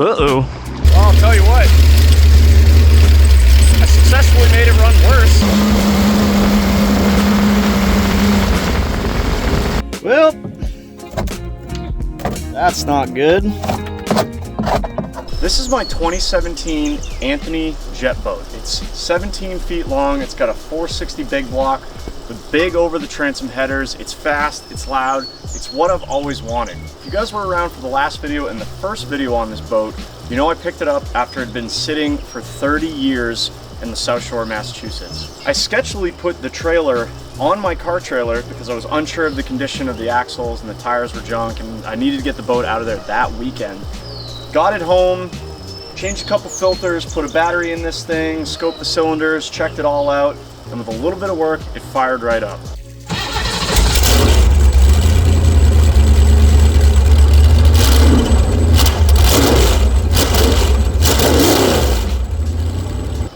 Uh-oh. Well, I'll tell you what. I successfully made it run worse. Well, that's not good. This is my 2017 Anthony jet boat. It's 17 feet long. It's got a 460 big block with big over the transom headers. It's fast, it's loud. It's what I've always wanted. If you guys were around for the last video and the first video on this boat, you know I picked it up after it had been sitting for 30 years in the South Shore of Massachusetts. I sketchily put the trailer on my car trailer because I was unsure of the condition of the axles and the tires were junk and I needed to get the boat out of there that weekend. Got it home, changed a couple filters, put a battery in this thing, scoped the cylinders, checked it all out, and with a little bit of work, it fired right up.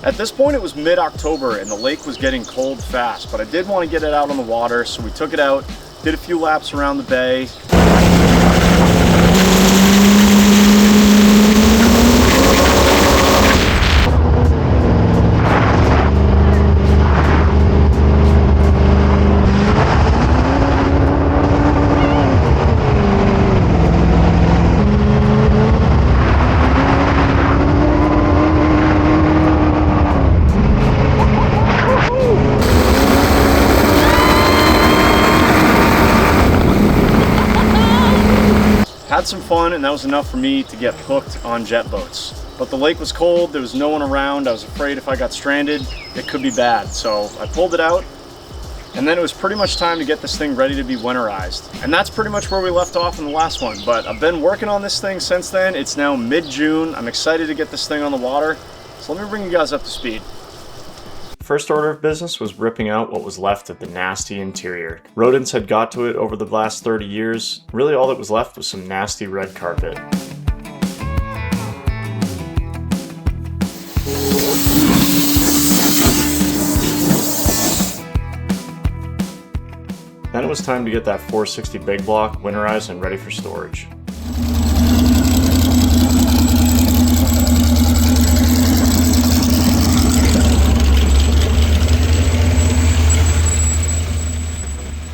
At this point, it was mid-October and the lake was getting cold fast, but I did want to get it out on the water, so we took it out, did a few laps around the bay. Had some fun, and that was enough for me to get hooked on jet boats. But the lake was cold, there was no one around, I was afraid if I got stranded, it could be bad. So I pulled it out, and then it was pretty much time to get this thing ready to be winterized. And that's pretty much where we left off in the last one. But I've been working on this thing since then. It's now mid-June. I'm excited to get this thing on the water. So let me bring you guys up to speed. First order of business was ripping out what was left of the nasty interior. Rodents had got to it over the last 30 years. Really all that was left was some nasty red carpet. Then it was time to get that 460 big block winterized and ready for storage.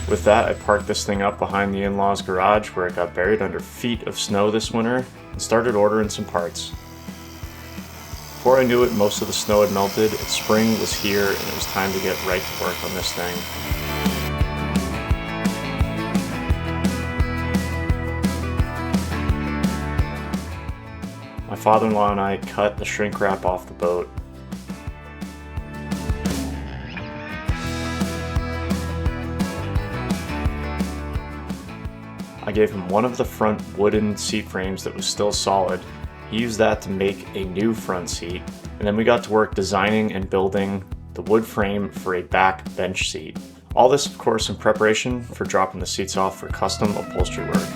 With that, I parked this thing up behind the in-laws' garage where it got buried under feet of snow this winter and started ordering some parts. Before I knew it, most of the snow had melted, and spring was here and it was time to get right to work on this thing. My father-in-law and I cut the shrink wrap off the boat. I gave him one of the front wooden seat frames that was still solid. He used that to make a new front seat, and then we got to work designing and building the wood frame for a back bench seat. All this, of course, in preparation for dropping the seats off for custom upholstery work.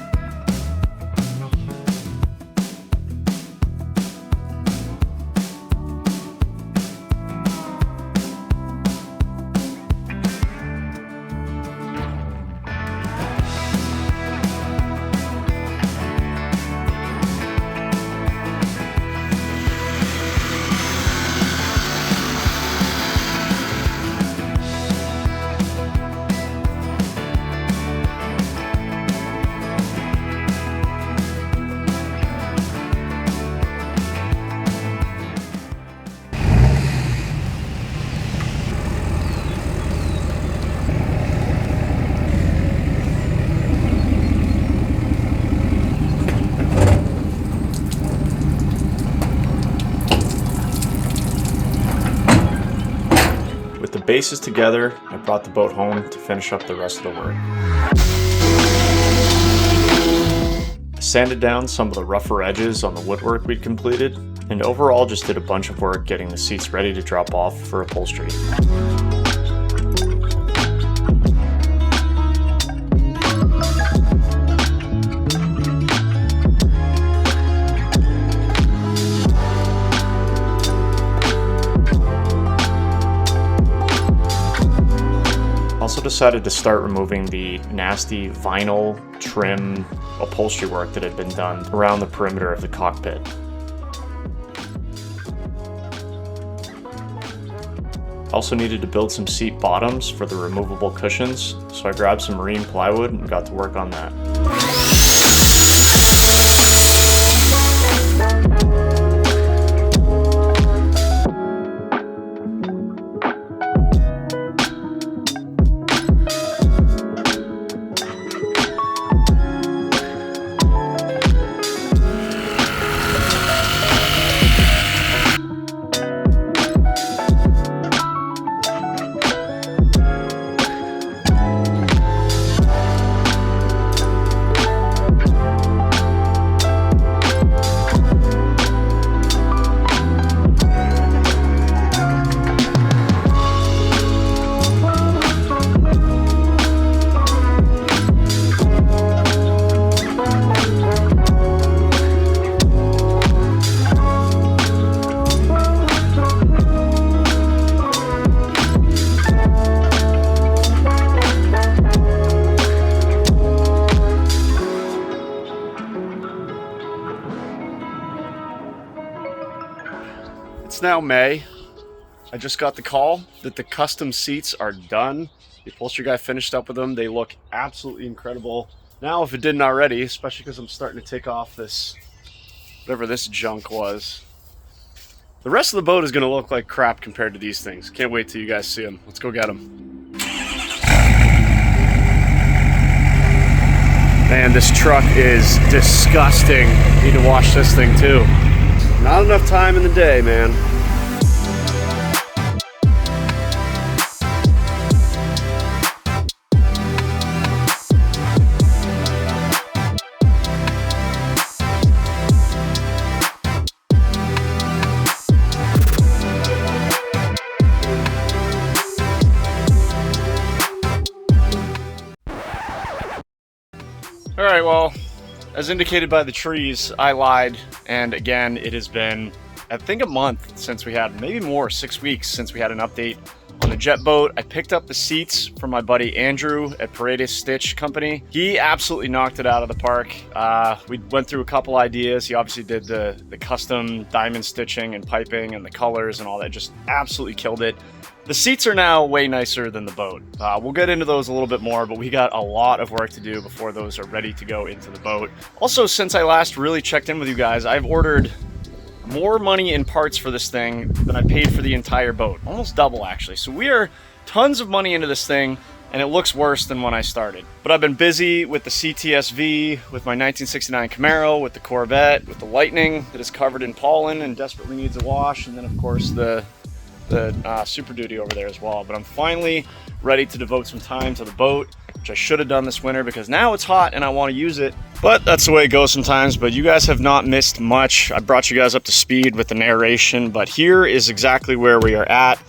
With the bases together, I brought the boat home to finish up the rest of the work. I sanded down some of the rougher edges on the woodwork we'd completed, and overall just did a bunch of work getting the seats ready to drop off for upholstery. Also decided to start removing the nasty vinyl trim upholstery work that had been done around the perimeter of the cockpit. Also needed to build some seat bottoms for the removable cushions, so I grabbed some marine plywood and got to work on that. It's now May. I just got the call that the custom seats are done. The upholstery guy finished up with them. They look absolutely incredible. Now, if it didn't already, especially because I'm starting to take off this, whatever this junk was. The rest of the boat is going to look like crap compared to these things. Can't wait till you guys see them. Let's go get them. Man, this truck is disgusting. Need to wash this thing too. Not enough time in the day, man. All right, well, as indicated by the trees, I lied, and again, it has been, I think, a month since we had, maybe more, 6 weeks since we had an update on the jet boat. I picked up the seats from my buddy Andrew at Paredes Stitch Company. He absolutely knocked it out of the park. We went through a couple ideas. He obviously did the custom diamond stitching and piping and the colors and all that, just absolutely killed it. The seats are now way nicer than the boat. We'll get into those a little bit more, but we got a lot of work to do before those are ready to go into the boat. Also, since I last really checked in with you guys, I've ordered more money in parts for this thing than I paid for the entire boat. Almost double, actually. So we are tons of money into this thing, and it looks worse than when I started. But I've been busy with the CTSV, with my 1969 Camaro, with the Corvette, with the Lightning that is covered in pollen and desperately needs a wash, and then, of course, the Super Duty over there as well. But I'm finally ready to devote some time to the boat, which I should have done this winter because now it's hot and I want to use it. But that's the way it goes sometimes. But you guys have not missed much. I brought you guys up to speed with the narration, but here is exactly where we are at.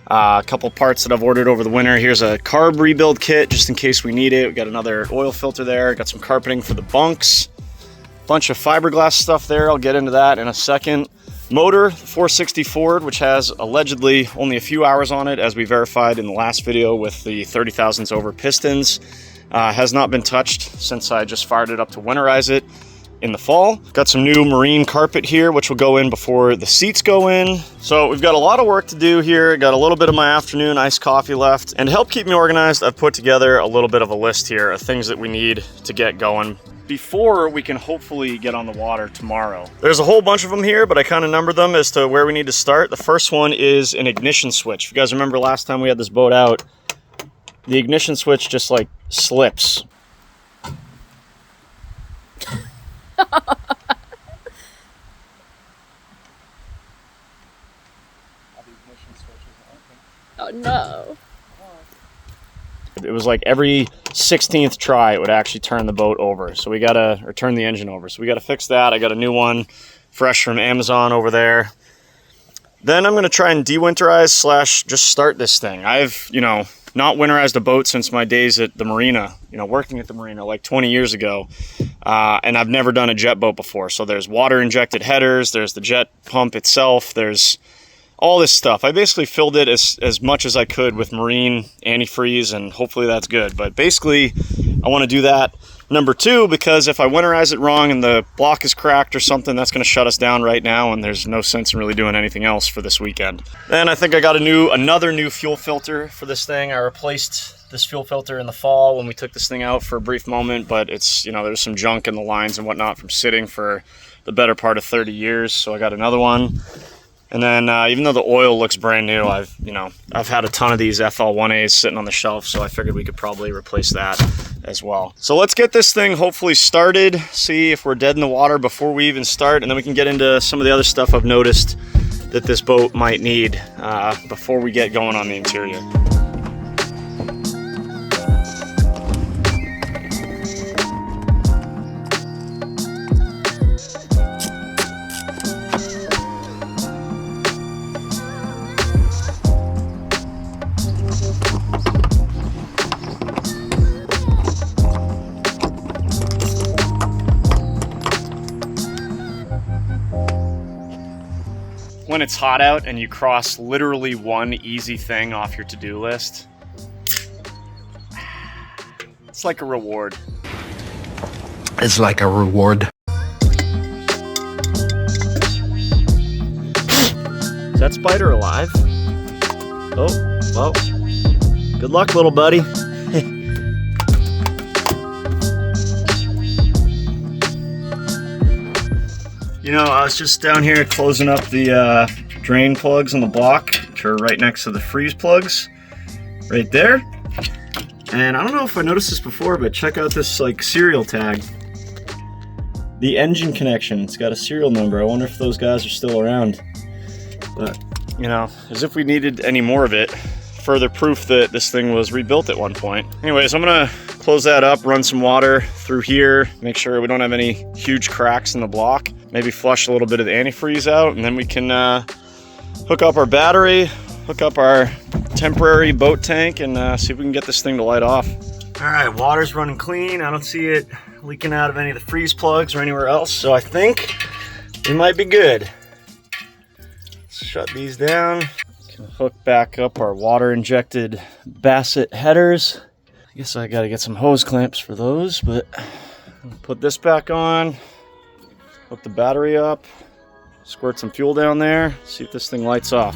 A couple parts that I've ordered over the winter. Here's a carb rebuild kit just in case we need it. We got another oil filter there. Got some carpeting for the bunks. Bunch of fiberglass stuff there. I'll get into that in a second. Motor, 460 Ford, which has allegedly only a few hours on it, as we verified in the last video with the 30 thousandths over pistons. Has not been touched since I just fired it up to winterize it in the fall. Got some new marine carpet here, which will go in before the seats go in. So we've got a lot of work to do here. Got a little bit of my afternoon iced coffee left. And to help keep me organized, I've put together a little bit of a list here of things that we need to get going before we can hopefully get on the water tomorrow. There's a whole bunch of them here, but I kind of numbered them as to where we need to start. The first one is an ignition switch. If you guys remember last time we had this boat out, the ignition switch just like slips. Oh no. It was like every 16th try it would actually turn the boat over. So we gotta, or turn the engine over. So we gotta fix that. I got a new one fresh from Amazon over there. Then I'm gonna try and de-winterize / just start this thing. I've, not winterized a boat since my days at the marina, working at the marina like 20 years ago. And I've never done a jet boat before. So there's water injected headers, there's the jet pump itself, there's all this stuff. I basically filled it as much as I could with marine antifreeze, and hopefully that's good. But basically, I want to do that. Number two, because if I winterize it wrong and the block is cracked or something, that's going to shut us down right now, and there's no sense in really doing anything else for this weekend. Then I think I got another new fuel filter for this thing. I replaced this fuel filter in the fall when we took this thing out for a brief moment, but it's, you know, there's some junk in the lines and whatnot from sitting for the better part of 30 years, so I got another one. And then even though the oil looks brand new, I've had a ton of these FL1As sitting on the shelf, so I figured we could probably replace that as well. So let's get this thing hopefully started, see if we're dead in the water before we even start, and then we can get into some of the other stuff I've noticed that this boat might need before we get going on the interior. When it's hot out and you cross literally one easy thing off your to-do list, it's like a reward. It's like a reward. Is that spider alive? Oh, well, good luck, little buddy. You know, I was just down here closing up the drain plugs on the block, which are right next to the freeze plugs, right there. And I don't know if I noticed this before, but check out this like serial tag. The engine connection, it's got a serial number. I wonder if those guys are still around. But, you know, as if we needed any more of it. Further proof that this thing was rebuilt at one point. Anyways, I'm gonna close that up, run some water through here, make sure we don't have any huge cracks in the block. Maybe flush a little bit of the antifreeze out, and then we can hook up our battery, hook up our temporary boat tank, and see if we can get this thing to light off. All right, water's running clean. I don't see it leaking out of any of the freeze plugs or anywhere else, so I think we might be good. Let's shut these down. Can hook back up our water injected Bassett headers. I guess I gotta get some hose clamps for those, but I'll put this back on. Hook the battery up, squirt some fuel down there, see if this thing lights off.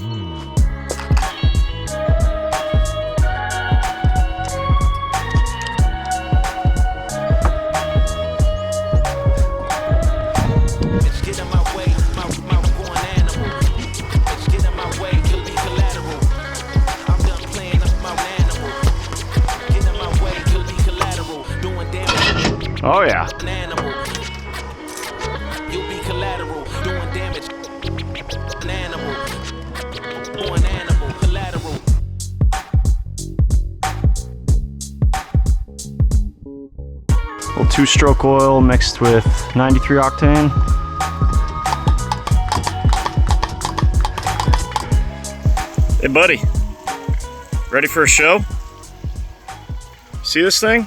Oh yeah. Little two-stroke oil mixed with 93 octane. Hey buddy, ready for a show? See this thing?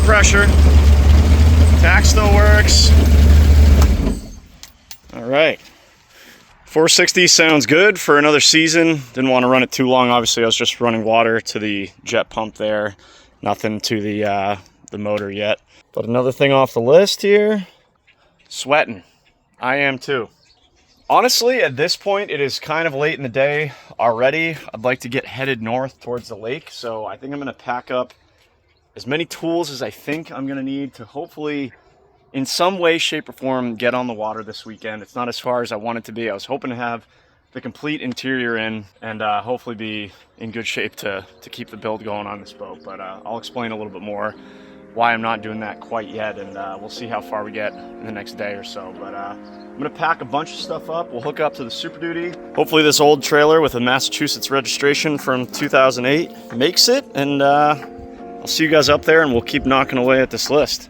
Pressure. Tack still works. All right. 460 sounds good for another season. Didn't want to run it too long. Obviously, I was just running water to the jet pump there. Nothing to the the motor yet. But another thing off the list here, sweating. I am too. Honestly, at this point, it is kind of late in the day already. I'd like to get headed north towards the lake, so I think I'm gonna pack up as many tools as I think I'm gonna need to hopefully, in some way, shape, or form, get on the water this weekend. It's not as far as I want it to be. I was hoping to have the complete interior in and hopefully be in good shape to keep the build going on this boat, but I'll explain a little bit more why I'm not doing that quite yet, and we'll see how far we get in the next day or so. But I'm gonna pack a bunch of stuff up. We'll hook up to the Super Duty. Hopefully this old trailer with a Massachusetts registration from 2008 makes it, and I'll see you guys up there, and we'll keep knocking away at this list.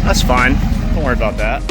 That's fine. Don't worry about that.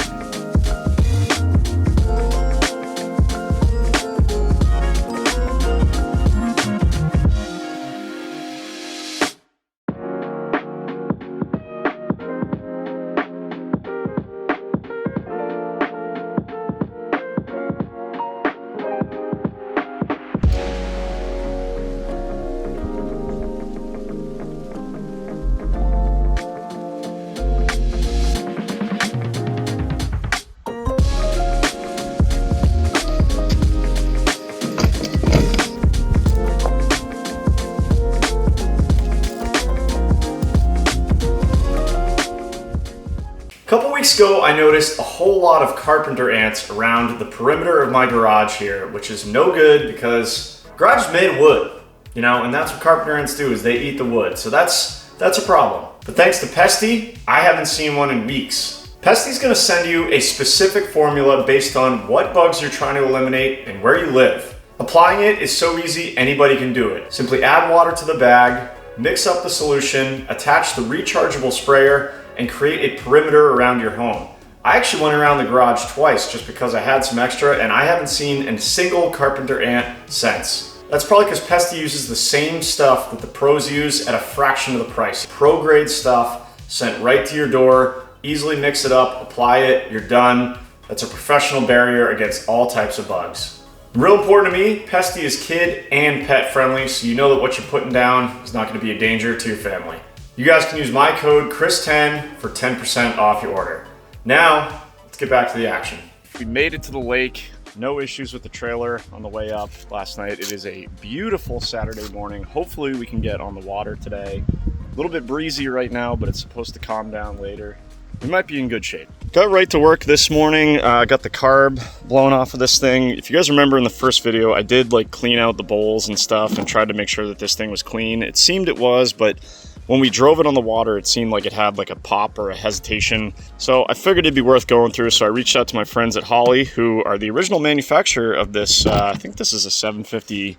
A couple weeks ago, I noticed a whole lot of carpenter ants around the perimeter of my garage here, which is no good because garage is made of wood, you know, and that's what carpenter ants do, is they eat the wood. So that's a problem. But thanks to Pesty, I haven't seen one in weeks. Pesty's gonna send you a specific formula based on what bugs you're trying to eliminate and where you live. Applying it is so easy, anybody can do it. Simply add water to the bag, mix up the solution, attach the rechargeable sprayer, and create a perimeter around your home. I actually went around the garage twice just because I had some extra, and I haven't seen a single carpenter ant since. That's probably because Pesty uses the same stuff that the pros use at a fraction of the price. Pro grade stuff sent right to your door, easily mix it up, apply it, you're done. That's a professional barrier against all types of bugs. Real important to me, Pesty is kid and pet friendly, so you know that what you're putting down is not gonna be a danger to your family. You guys can use my code CHRIS10 for 10% off your order. Now, let's get back to the action. We made it to the lake. No issues with the trailer on the way up last night. It is a beautiful Saturday morning. Hopefully we can get on the water today. A little bit breezy right now, but it's supposed to calm down later. We might be in good shape. Got right to work this morning. Got the carb blown off of this thing. If you guys remember in the first video, I did like clean out the bowls and stuff and tried to make sure that this thing was clean. It seemed it was, but when we drove it on the water, it seemed like it had like a pop or a hesitation. So I figured it'd be worth going through. So I reached out to my friends at Holly, who are the original manufacturer of this. I think this is a 750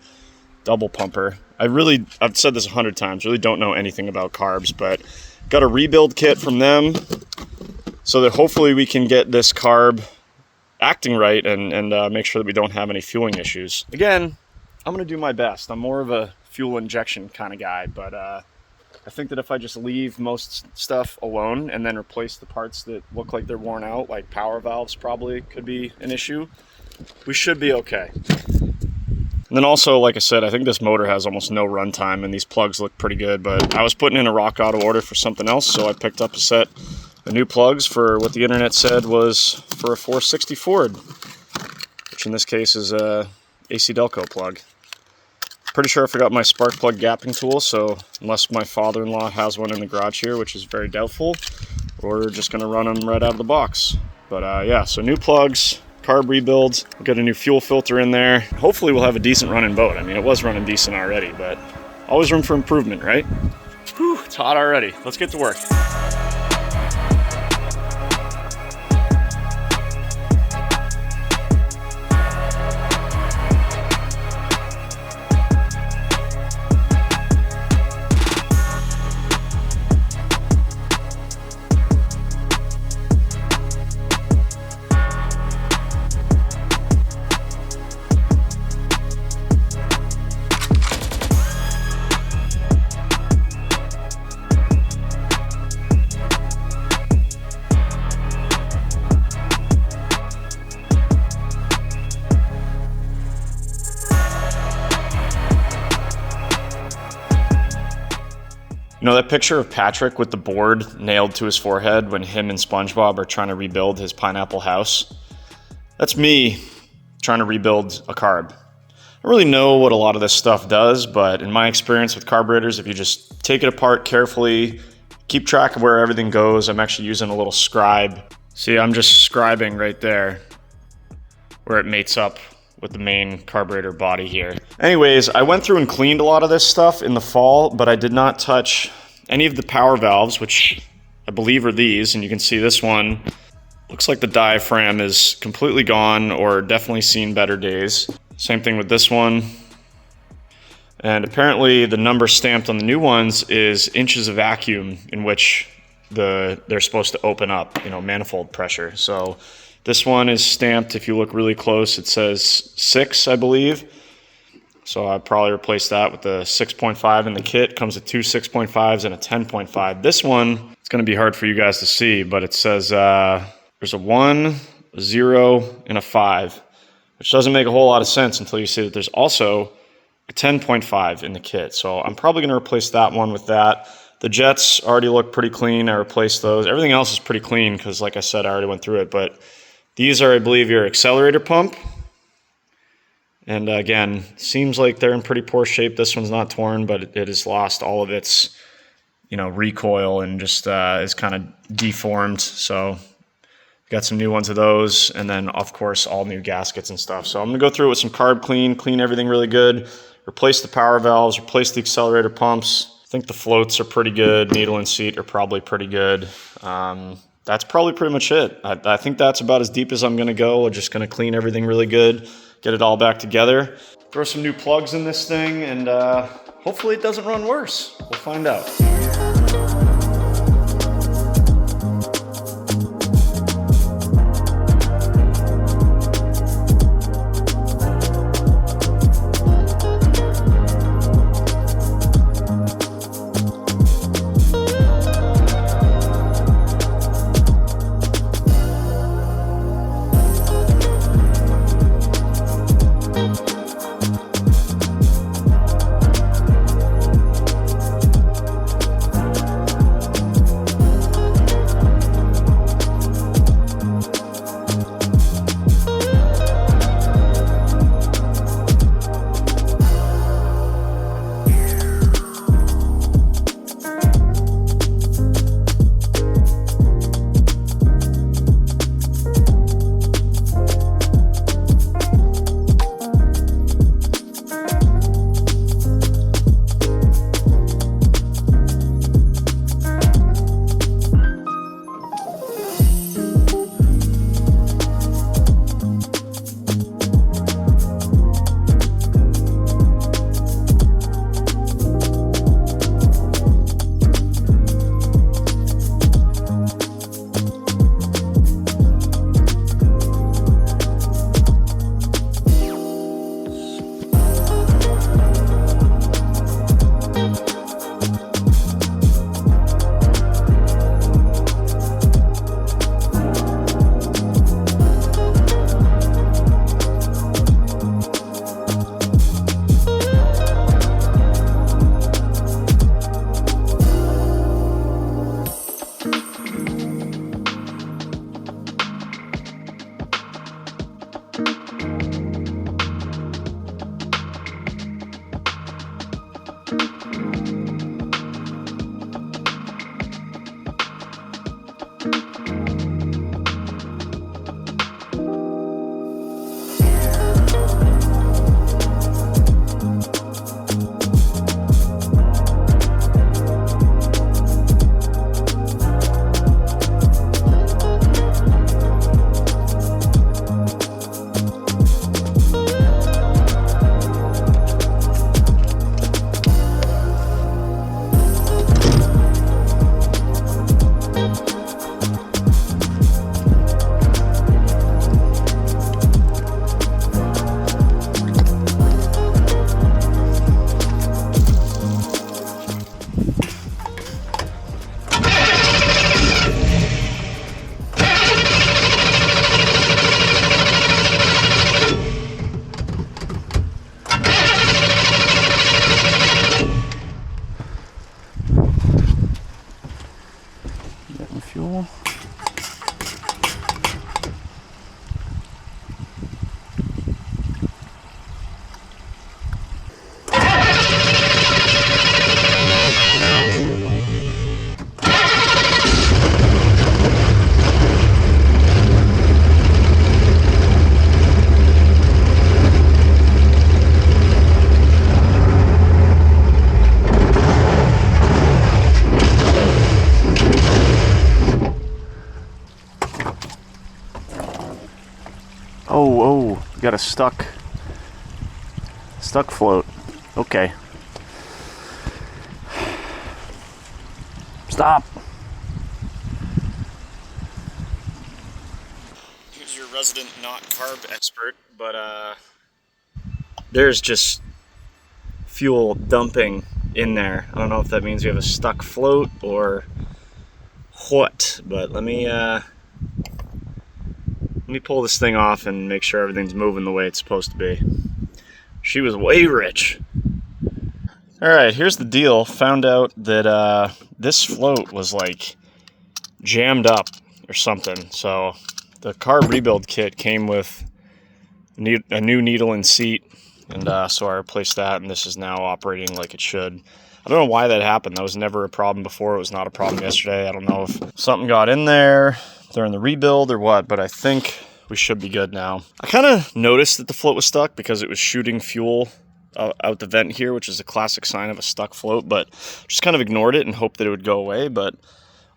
double pumper. I've said this 100 times, really don't know anything about carbs, but got a rebuild kit from them so that hopefully we can get this carb acting right and make sure that we don't have any fueling issues. Again, I'm gonna do my best. I'm more of a fuel injection kind of guy, but I think that if I just leave most stuff alone and then replace the parts that look like they're worn out, like power valves probably could be an issue, we should be okay. And then also, like I said, I think this motor has almost no runtime and these plugs look pretty good, but I was putting in a Rock Auto order for something else, so I picked up a set of new plugs for what the internet said was for a 460 Ford, which in this case is a AC Delco plug. Pretty sure I forgot my spark plug gapping tool, so unless my father-in-law has one in the garage here, which is very doubtful, we're just gonna run them right out of the box. But yeah, so new plugs, carb rebuilds, we'll get a new fuel filter in there. Hopefully we'll have a decent running boat. I mean, it was running decent already, but always room for improvement, right? Whew, it's hot already. Let's get to work. You know that picture of Patrick with the board nailed to his forehead when him and SpongeBob are trying to rebuild his pineapple house? That's me trying to rebuild a carb. I don't really know what a lot of this stuff does, but in my experience with carburetors, if you just take it apart carefully, keep track of where everything goes. I'm actually using a little scribe. See, I'm just scribing right there where it mates up with the main carburetor body here. Anyways, I went through and cleaned a lot of this stuff in the fall, but I did not touch any of the power valves, which I believe are these, and you can see this one looks like the diaphragm is completely gone or definitely seen better days. Same thing with this one. And apparently the number stamped on the new ones is inches of vacuum in which they're supposed to open up, you know, manifold pressure. So this one is stamped, if you look really close, it says 6, I believe. So I'd probably replace that with the 6.5 in the kit. Comes with two 6.5s and a 10.5. This one, it's gonna be hard for you guys to see, but it says there's a 1, a 0, and a 5, which doesn't make a whole lot of sense until you see that there's also a 10.5 in the kit. So I'm probably gonna replace that one with that. The jets already look pretty clean. I replaced those. Everything else is pretty clean because, like I said, I already went through it, but these are, I believe, your accelerator pump. And again, seems like they're in pretty poor shape. This one's not torn, but it has lost all of its, you know, recoil and just is kind of deformed. So got some new ones of those. And then, of course, all new gaskets and stuff. So I'm going to go through it with some carb clean everything really good, replace the power valves, replace the accelerator pumps. I think the floats are pretty good. Needle and seat are probably pretty good. That's probably pretty much it. I think that's about as deep as I'm gonna go. We're just gonna clean everything really good, get it all back together, throw some new plugs in this thing, and hopefully it doesn't run worse. We'll find out. got a stuck float. Okay. Stop. Here's your resident not carb expert, but there's just fuel dumping in there. I don't know if that means we have a stuck float or what, but let me pull this thing off and make sure everything's moving the way it's supposed to be. She was way rich. Alright, here's the deal. Found out that this float was like jammed up or something. So the carb rebuild kit came with a new needle and seat, and so I replaced that, and this is now operating like it should. I don't know why that happened. That was never a problem before. It was not a problem yesterday. I don't know if something got in there during the rebuild or what, but I think we should be good now. I kind of noticed that the float was stuck because it was shooting fuel out the vent here, which is a classic sign of a stuck float, but just kind of ignored it and hoped that it would go away, but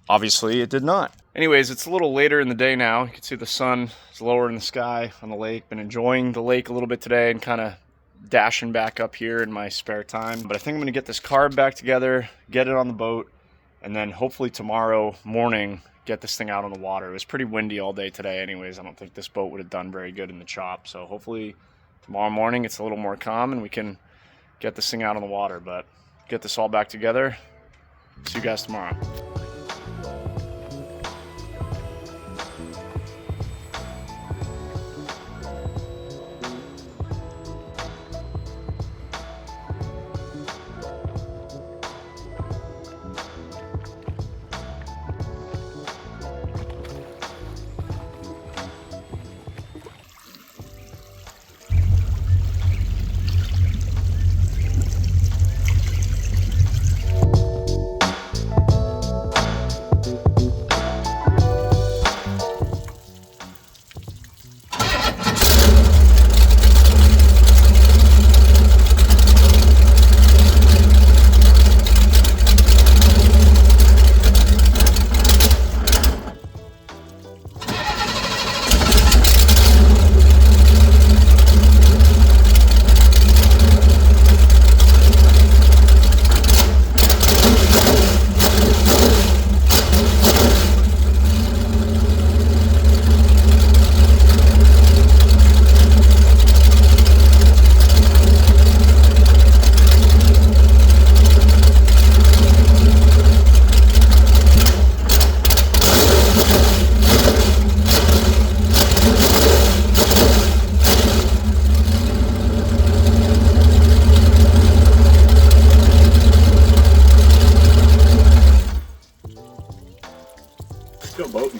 obviously it did not. Anyways, it's a little later in the day now. You can see the sun is lower in the sky on the lake. Been enjoying the lake a little bit today and kind of dashing back up here in my spare time. But I think I'm going to get this carb back together, get it on the boat, and then hopefully tomorrow morning get this thing out on the water. It was pretty windy all day today anyways. I don't think this boat would have done very good in the chop. So hopefully tomorrow morning it's a little more calm and we can get this thing out on the water. But get this all back together. See you guys tomorrow. Go boating.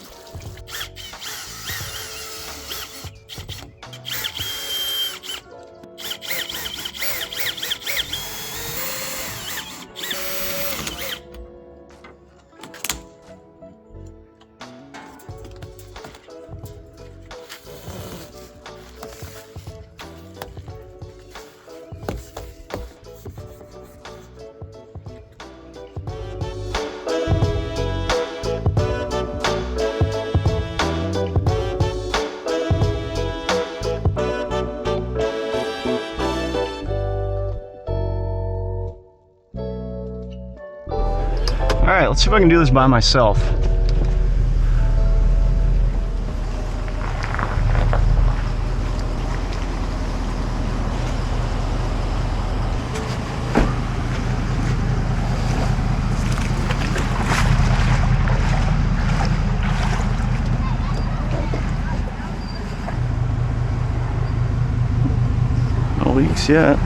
All right, let's see if I can do this by myself. No leaks yet.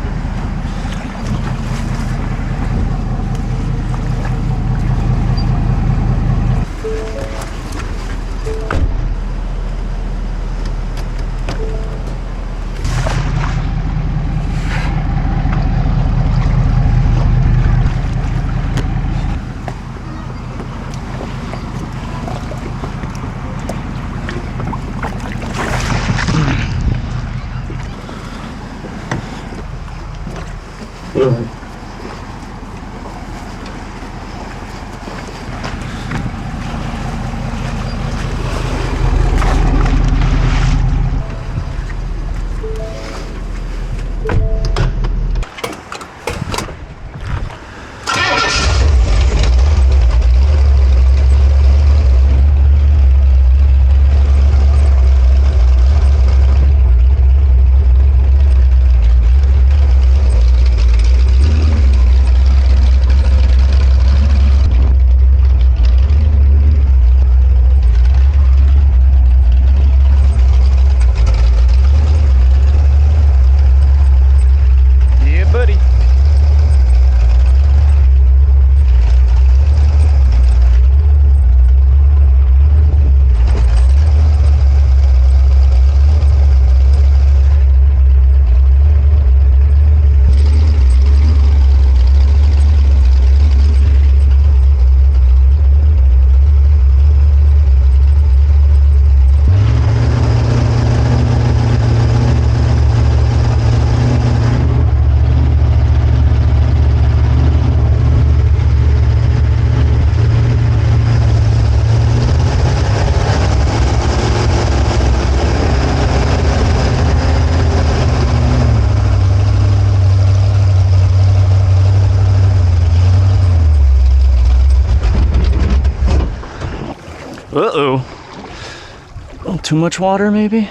Uh-oh. A little too much water, maybe?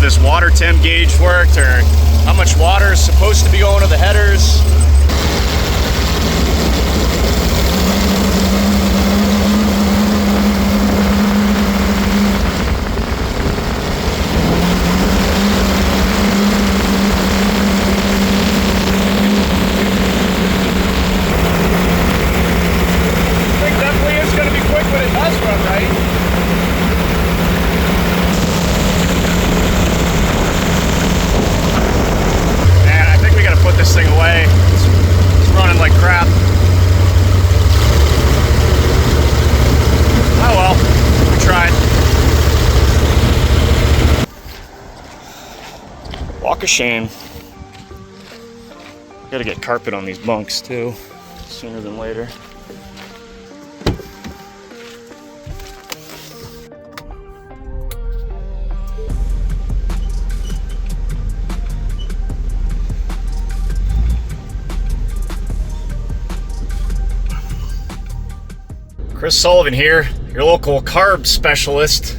This water temp gauge worked, or how much water is supposed to be going to the headers. I think definitely it's going to be quick when it does run, right? Put this thing away. It's running like crap. Oh well, we tried. Walk of shame. Gotta get carpet on these bunks too, sooner than later. Chris Sullivan here, your local carb specialist.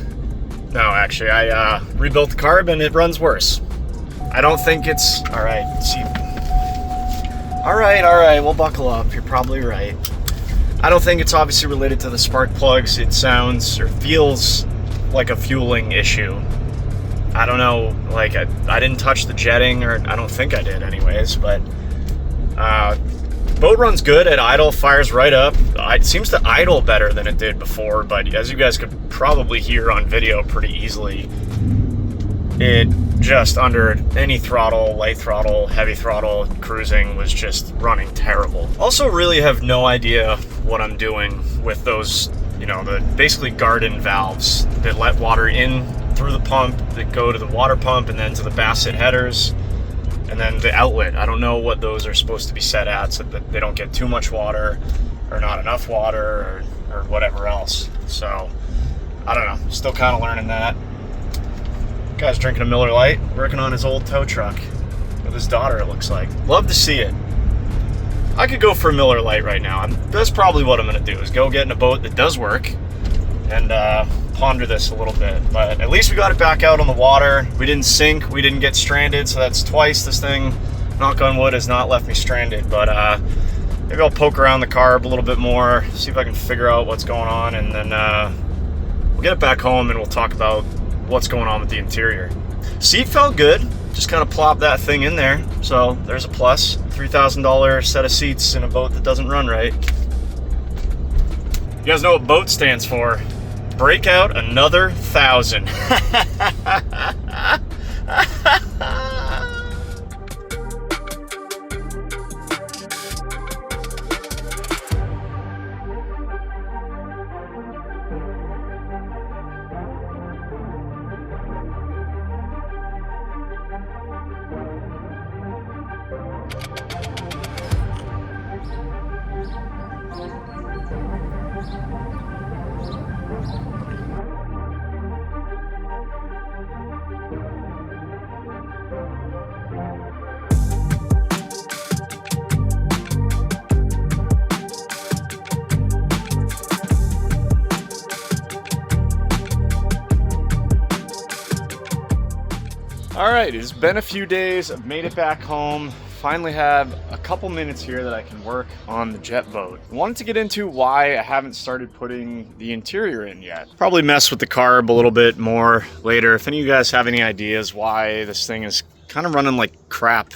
No, actually, I rebuilt the carb and it runs worse. I don't think it's... Alright, see. Alright, we'll buckle up. You're probably right. I don't think it's obviously related to the spark plugs. It sounds or feels like a fueling issue. I don't know, like, I didn't touch the jetting, or I don't think I did anyways, but... boat runs good at idle, fires right up. It seems to idle better than it did before, but as you guys could probably hear on video pretty easily, it just under any throttle, light throttle, heavy throttle, cruising was just running terrible. Also really have no idea what I'm doing with those, you know, the basically garden valves that let water in through the pump, that go to the water pump and then to the Bassett headers. And then the outlet, I don't know what those are supposed to be set at so that they don't get too much water or not enough water or whatever else. So, I don't know, still kind of learning that. Guy's drinking a Miller Lite, working on his old tow truck with his daughter, it looks like. Love to see it. I could go for a Miller Lite right now. That's probably what I'm going to do, is go get in a boat that does work and ponder this a little bit. But at least we got it back out on the water. We didn't sink, we didn't get stranded, so that's twice this thing, knock on wood, has not left me stranded. But maybe I'll poke around the carb a little bit more, see if I can figure out what's going on, and then we'll get it back home and we'll talk about what's going on with the interior. Seat felt good, just kind of plop that thing in there, so there's a plus. $3,000 set of seats in a boat that doesn't run right. You guys know what BOAT stands for? Break out another 1,000. All right, it's been a few days. I've made it back home. Finally have a couple minutes here that I can work on the jet boat. I wanted to get into why I haven't started putting the interior in yet. Probably mess with the carb a little bit more later. If any of you guys have any ideas why this thing is kind of running like crap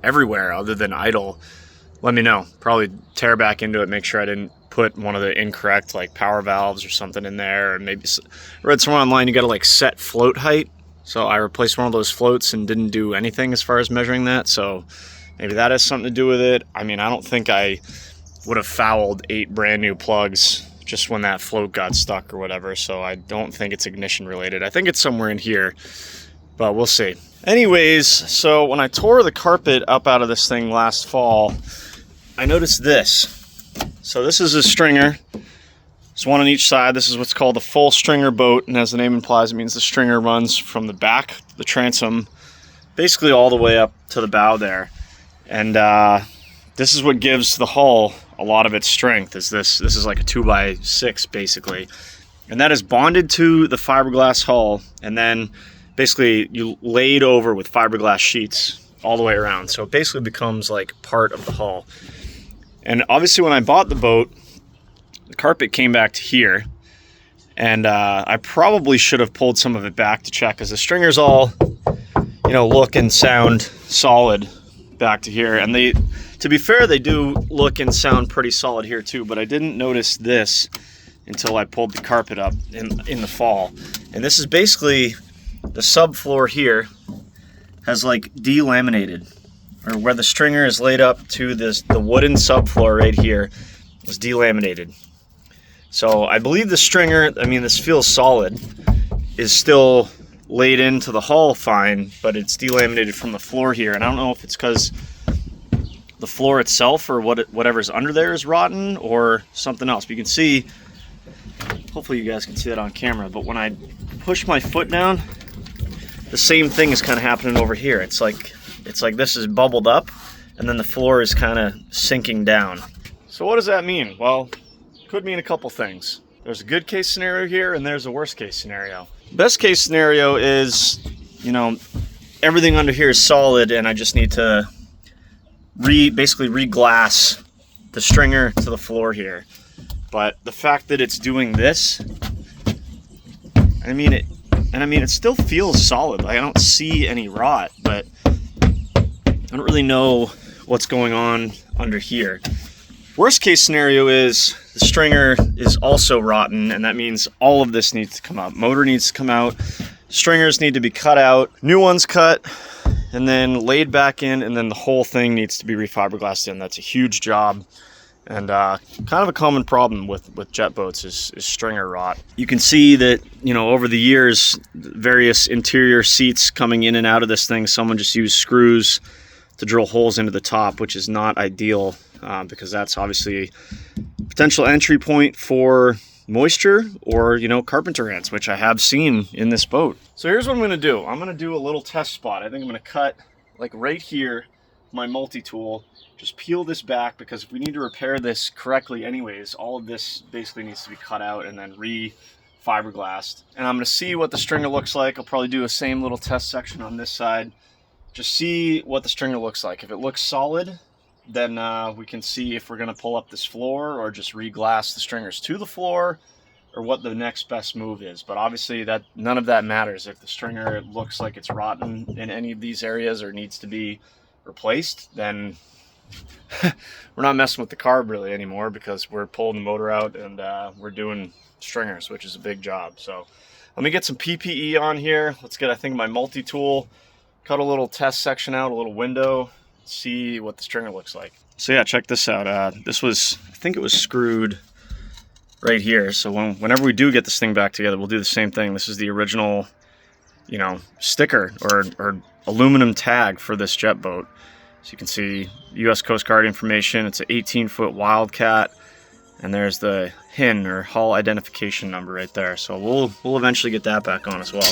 everywhere other than idle, let me know. Probably tear back into it, make sure I didn't put one of the incorrect like power valves or something in there. Or maybe I read somewhere online you gotta like set float height. So I replaced one of those floats and didn't do anything as far as measuring that. So maybe that has something to do with it. I mean, I don't think I would have fouled 8 brand new plugs just when that float got stuck or whatever. So I don't think it's ignition related. I think it's somewhere in here, but we'll see. Anyways, so when I tore the carpet up out of this thing last fall, I noticed this. So this is a stringer. There's one on each side. This is what's called a full stringer boat, and as the name implies, it means the stringer runs from the back, the transom, basically all the way up to the bow there. And this is what gives the hull a lot of its strength. Is this is like a 2x6 basically, and that is bonded to the fiberglass hull, and then basically you laid over with fiberglass sheets all the way around. So it basically becomes like part of the hull. And obviously, when I bought the boat, the carpet came back to here, and I probably should have pulled some of it back to check, because the stringers all, look and sound solid back to here. And they, to be fair, they do look and sound pretty solid here too, but I didn't notice this until I pulled the carpet up in the fall. And this is basically the subfloor here has like delaminated, or where the stringer is laid up to the wooden subfloor right here is delaminated. So I believe the stringer, I mean, this feels solid, is still laid into the hull fine, but it's delaminated from the floor here. And I don't know if it's because the floor itself or whatever's under there is rotten or something else. But you can see, hopefully you guys can see that on camera, but when I push my foot down, the same thing is kind of happening over here. It's like this is bubbled up, and then the floor is kind of sinking down. So what does that mean? Well, could mean a couple things. There's a good case scenario here, and there's a worst case scenario. Best case scenario is, everything under here is solid, and I just need to basically re-glass the stringer to the floor here. But the fact that it's doing this, it still feels solid. I don't see any rot, but I don't really know what's going on under here. Worst case scenario is the stringer is also rotten, and that means all of this needs to come out. Motor needs to come out, stringers need to be cut out, new ones cut, and then laid back in, and then the whole thing needs to be refiberglassed in. That's a huge job, and kind of a common problem with jet boats is stringer rot. You can see that, over the years, various interior seats coming in and out of this thing, someone just used screws to drill holes into the top, which is not ideal, because that's obviously a potential entry point for moisture or, carpenter ants, which I have seen in this boat. So here's what I'm going to do. I'm going to do a little test spot. I think I'm going to cut like right here, my multi-tool, just peel this back, because if we need to repair this correctly anyways, all of this basically needs to be cut out and then re-fiberglassed. And I'm going to see what the stringer looks like. I'll probably do a same little test section on this side. Just see what the stringer looks like. If it looks solid, then we can see if we're going to pull up this floor or just re-glass the stringers to the floor, or what the next best move is. But obviously that none of that matters. If the stringer looks like it's rotten in any of these areas or needs to be replaced, then we're not messing with the carb really anymore, because we're pulling the motor out and we're doing stringers, which is a big job. So let me get some PPE on here. Let's get, I think, my multi-tool, cut a little test section out, a little window, see what the stringer looks like. So yeah, check this out. This was, I think it was screwed right here. So whenever we do get this thing back together, we'll do the same thing. This is the original, you know, sticker or aluminum tag for this jet boat. So you can see U.S. Coast Guard information. It's an 18-foot Wildcat, and there's the HIN or hull identification number right there. So we'll eventually get that back on as well.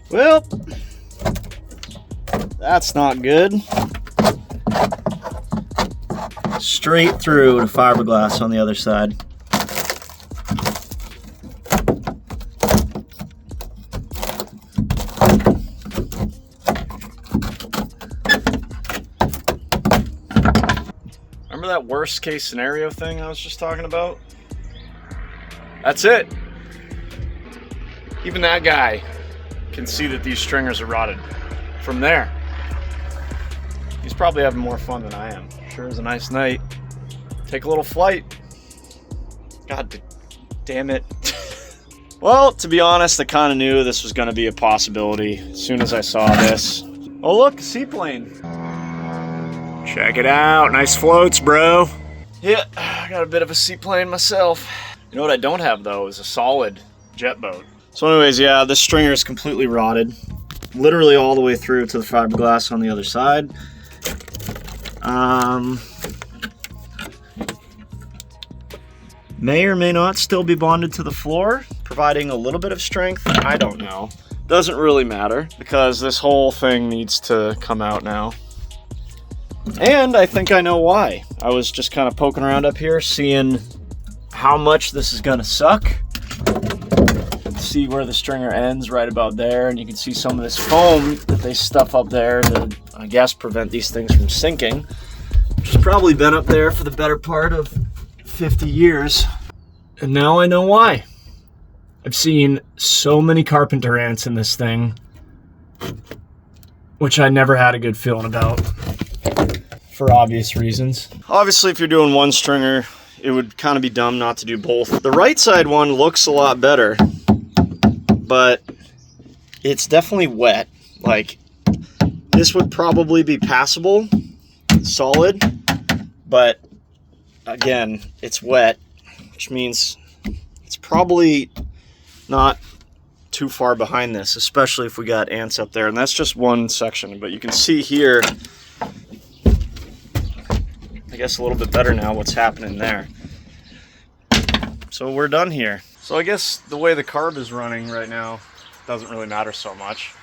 Well, that's not good. Straight through to fiberglass on the other side. Remember that worst case scenario thing I was just talking about? That's it. Even that guy can see that these stringers are rotted from there. He's probably having more fun than I am. Sure is a nice night. Take a little flight. God damn it. Well, to be honest, I kind of knew this was going to be a possibility as soon as I saw this. Oh look, seaplane. Check it out. Nice floats, bro. Yeah, I got a bit of a seaplane myself. You know what I don't have though is a solid jet boat. So anyways, yeah, this stringer is completely rotted. Literally all the way through to the fiberglass on the other side. May or may not still be bonded to the floor, providing a little bit of strength. I don't know. Doesn't really matter, because this whole thing needs to come out now. And I think I know why. I was just kind of poking around up here, seeing how much this is gonna suck. See where the stringer ends, right about there, and you can see some of this foam that they stuff up there to, I guess, prevent these things from sinking, which has probably been up there for the better part of 50 years. And now I know why. I've seen so many carpenter ants in this thing, which I never had a good feeling about, for obvious reasons. Obviously, if you're doing one stringer, it would kind of be dumb not to do both. The right side one looks a lot better, but it's definitely wet. Like, this would probably be passable, solid, but again, it's wet, which means it's probably not too far behind this, especially if we got ants up there. And that's just one section, but you can see here, I guess a little bit better now what's happening there. So we're done here. So I guess the way the carb is running right now doesn't really matter so much.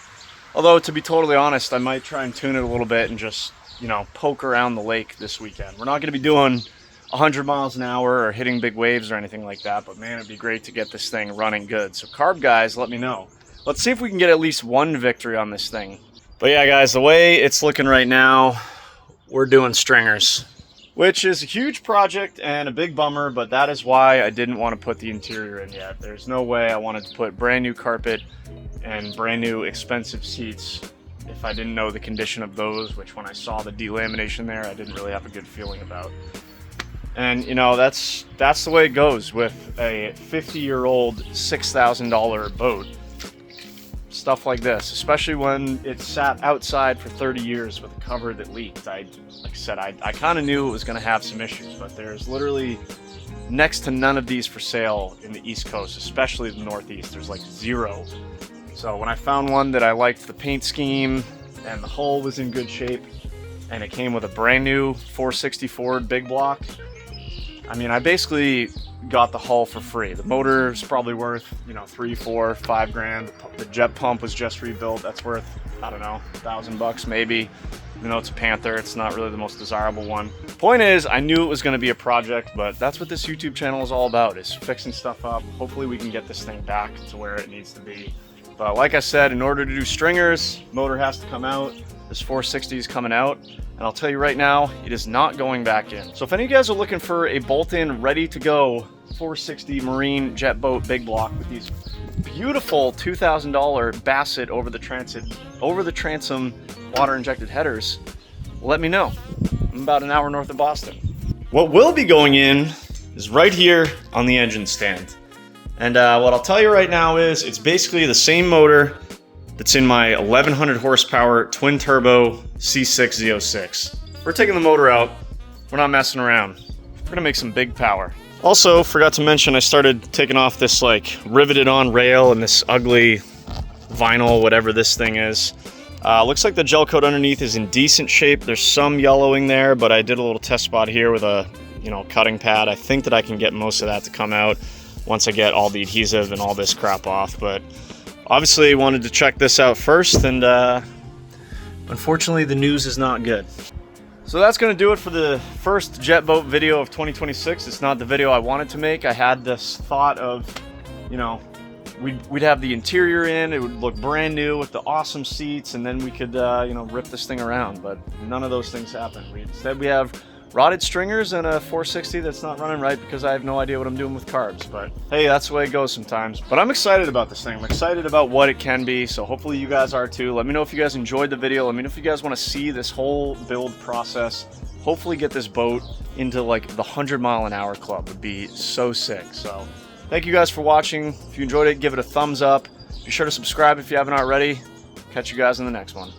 Although, to be totally honest, I might try and tune it a little bit and just, you know, poke around the lake this weekend. We're not going to be doing 100 miles an hour or hitting big waves or anything like that, but man, it'd be great to get this thing running good. So carb guys, let me know. Let's see if we can get at least one victory on this thing. But yeah, guys, the way it's looking right now, we're doing stringers. which is a huge project and a big bummer, but that is why I didn't want to put the interior in yet. There's no way I wanted to put brand new carpet and brand new expensive seats if I didn't know the condition of those, which when I saw the delamination there, I didn't really have a good feeling about. And you know, that's the way it goes with a 50-year-old $6,000 boat. Stuff like this, especially when it sat outside for 30 years with a cover that leaked. Like I said, I kind of knew it was going to have some issues, but there's literally next to none of these for sale in the East Coast, especially the Northeast. There's like zero. So when I found one that I liked the paint scheme and the hull was in good shape, and it came with a brand new 460 Ford big block, I mean, I basically got the hull for free. The motor's probably worth, you know, $3, $4, $5 grand. The jet pump was just rebuilt. That's worth, I don't know, $1,000 maybe. You know, it's a Panther. It's not really the most desirable one. Point is, I knew it was going to be a project, but that's what this YouTube channel is all about, is fixing stuff up. Hopefully we can get this thing back to where it needs to be. But like I said, in order to do stringers, motor has to come out. This 460 is coming out, and I'll tell you right now, it is not going back in. So if any of you guys are looking for a bolt-in, ready-to-go 460 Marine jet boat big block with these beautiful $2,000 Bassett over the transom water-injected headers, let me know. I'm about an hour north of Boston. What will be going in is right here on the engine stand. And what I'll tell you right now is it's basically the same motor that's in my 1100 horsepower twin turbo C6 Z06. We're taking the motor out. We're not messing around. We're gonna make some big power. Also, forgot to mention, I started taking off this like riveted on rail and this ugly vinyl, whatever this thing is. Looks like the gel coat underneath is in decent shape. There's some yellowing there, but I did a little test spot here with a, you know, cutting pad. I think that I can get most of that to come out once I get all the adhesive and all this crap off. But obviously wanted to check this out first, and unfortunately the news is not good. So that's going to do it for the first jet boat video of 2026. It's not the video I wanted to make. I had this thought of, you know, we'd have the interior in, it would look brand new with the awesome seats, and then we could, you know, rip this thing around. But none of those things happened. Instead we have rotted stringers and a 460 that's not running right because I have no idea what I'm doing with carbs. But hey, that's the way it goes sometimes. But I'm excited about this thing. I'm excited about what it can be, so hopefully you guys are too. Let me know if you guys enjoyed the video. Let me know if you guys want to see this whole build process. Hopefully get this boat into like the 100-mile-an-hour club. Would be so sick. So thank you guys for watching. If you enjoyed it, give it a thumbs up. Be sure to subscribe if you haven't already. Catch you guys in the next one.